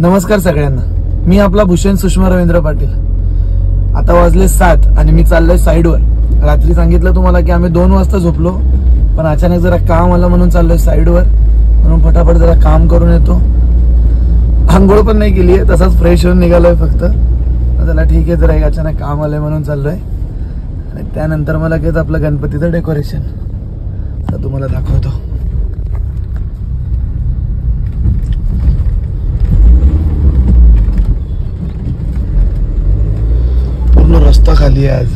नमस्कार सगळ्यांना, मी आपला भूषण सुषमा रवींद्र पाटील। आता वाजले 7 आणि मी चाललोय साईडवर। रात्री सांगितलं तुम्हाला की आम्ही 2 वाजता झोपलो, पण अचानक जरा काम आलं म्हणून चाललोय साईडवर, म्हणून फटाफट जरा काम करून येतो। आंघोळ पण नाही केली आहे, तसाच फ्रेश होऊन निघालोय फक्त। चला ठीक आहे, जरा एक अचानक काम आलंय म्हणून चाललोय आणि त्यानंतर मला लगेच आपलं गणपतीचं डेकोरेशन आता तुम्हाला दाखवतो। रस्ता खाली आहे आज।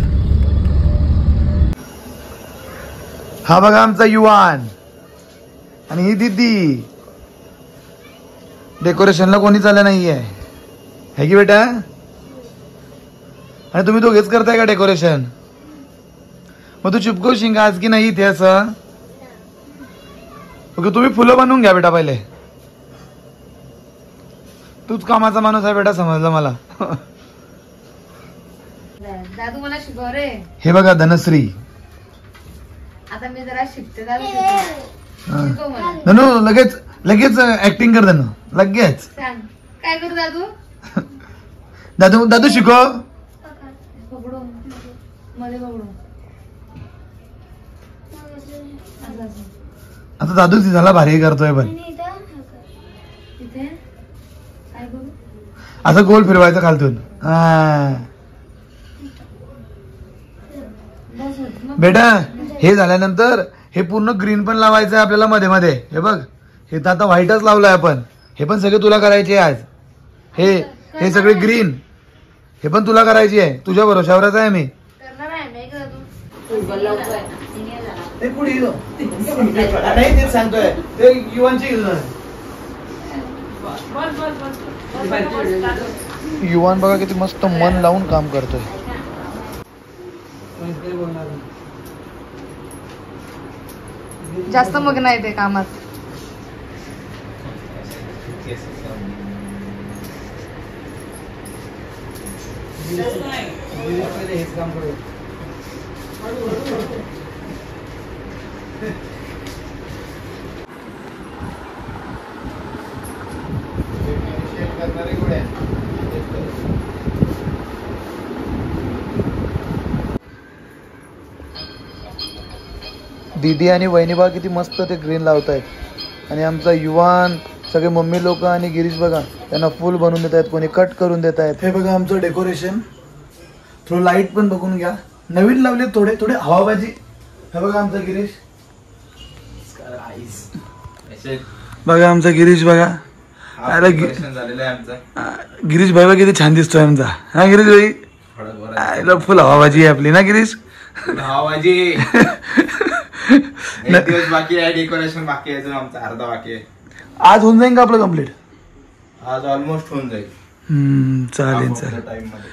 हा बघा आमचा युवान आणि ही दीदी। डेकोरेशनला कोणी चाललं नाहीये है की बेटा? आणि तुम्ही दोघेच करताय का डेकोरेशन? मग तू चिपकवशील का आज की नाही इथे असं? ओके, तुम्ही फुलं बनवून घ्या बेटा पहिले। तूच कामाचा माणूस आहे बेटा, समजलं मला। दादू मला शिकव रे। हे बघा धनश्री। आता मी जरा शिकते दादू, शिकव मला। धनु लगेच लगेच ऍक्टिंग कर धनु, लगेच सांग काय करू दादू? दादू दादू शिकव। पकडू मध्ये पकडू। आता दादू झाला भारी करतोय, पण इथे काय करू? असं गोल फिरवायचं खालतून। हा बेटा, हे झाल्यानंतर हे पूर्ण ग्रीन पण लावायचं आहे आपल्याला मध्ये मध्ये। हे बघ, हे तर आता व्हाईटच लावलंय आपण, हे पण सगळे तुला करायचे आज। हे सगळे ग्रीन, हे पण तुला करायची आहे। तुझ्या भरोशावरच आहे मी। करणार आहे मी का दादू? नाही ते सांगतोय ते युवांची। युवान बघा किती मस्त मन लावून काम करतोय। जास्त मग्न आहे ते कामात। दीदी आणि वहिनीबा किती मस्त ते ग्रीन लावतायत, आणि आमचा युवान, सगळे मम्मी लोक आणि गिरीश बघा त्यांना फुल बनवून देत आहेत, कोणी कट करून देत आहेत। हे बघा आमचं डेकोरेशन। थोडं लाईट पण बघून घ्या, नवीन लावले थोडे थोडे हवाबाजी। हे बघा आमचा गिरीश, बघा आमचा गिरीश बघा। अरे गिरीश भाई बघा किती छान दिसतोय आमचा। हा गिरीश भाई, फुल हवाबाजी आहे आपली ना गिरीश? हवाबाजी। दिवस बाकी आहे, डेकोरेशन बाकी आहे, आमचा अर्धा बाकी आहे। आज होऊन जाईल का आपलं कम्प्लीट? आज ऑलमोस्ट होऊन जाईल। चालेल चालेल। टाइम मध्ये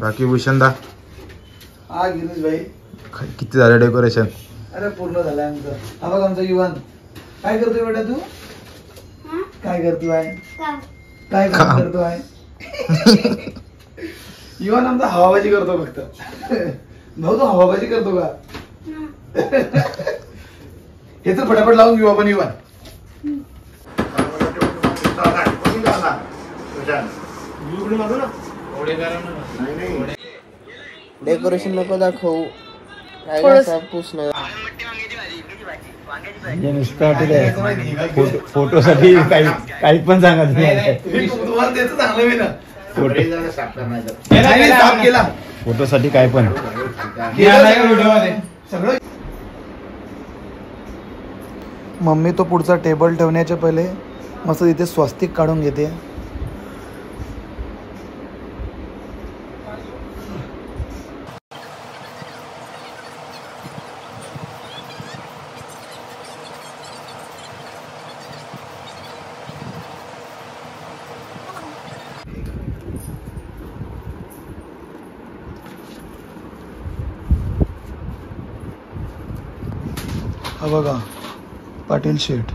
बाकी भूषणदा। हा गिरीश भाई, किती झालं डेकोरेशन? अरे पूर्ण झालंय आमचं। हा बघ आमचा युवान, काय करतोय बेटा तू? काय करतोय? काय काम करतोय? युवान आमचा हवाबाजी करतो फक्त। भाऊ तू हवाबाजी करतो का? हे तर फटाफट लावून घेऊ आपण युवान। डेकोरेशन नको दाखवू, फोटोसाठी काही पण सांगा फोटोसाठी काय पण सगळं। मम्मी तो पुढचा टेबल ठेवण्याच्या पहिले मस्त इथे स्वस्तिक काढून घेते। हा बघा पाटील शेठ।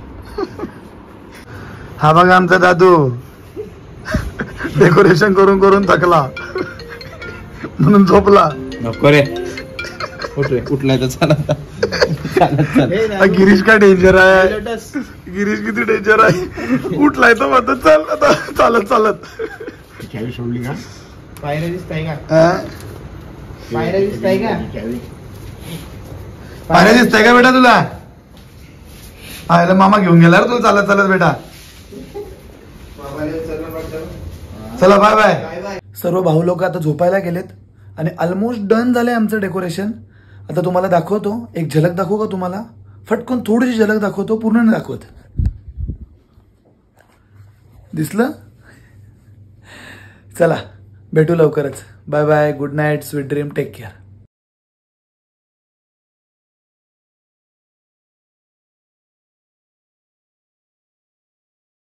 हा बघा आमचा दादू, डेकोरेशन करून करून थकला म्हणून झोपला. नको रे, उठलाय तर चालत गिरीश काय डेंजर आहे, गिरीश किती डेंजर आहे. उठलाय तर म्हणतो चल आता चालत चालत. चावी सोडली का? पायऱ्या दिसताय का? हा? पायऱ्या दिसताय का? पायऱ्या दिसताय का बेटा तुला? हा मामा घेऊन गेला रे तुला चालत चालत बेटा. चला बाय बाय. सर्व भाऊ लोक आता झोपायला गेलेत आणि ऑलमोस्ट डन झालंय आमचं डेकोरेशन. आता तुम्हाला दाखवतो, एक झलक दाखवू का तुम्हाला? फटकन थोडीशी झलक दाखवतो, पूर्ण नाही दाखवत. दिसलं? चला भेटू लवकरच. Bye bye, good night, sweet dream, take care.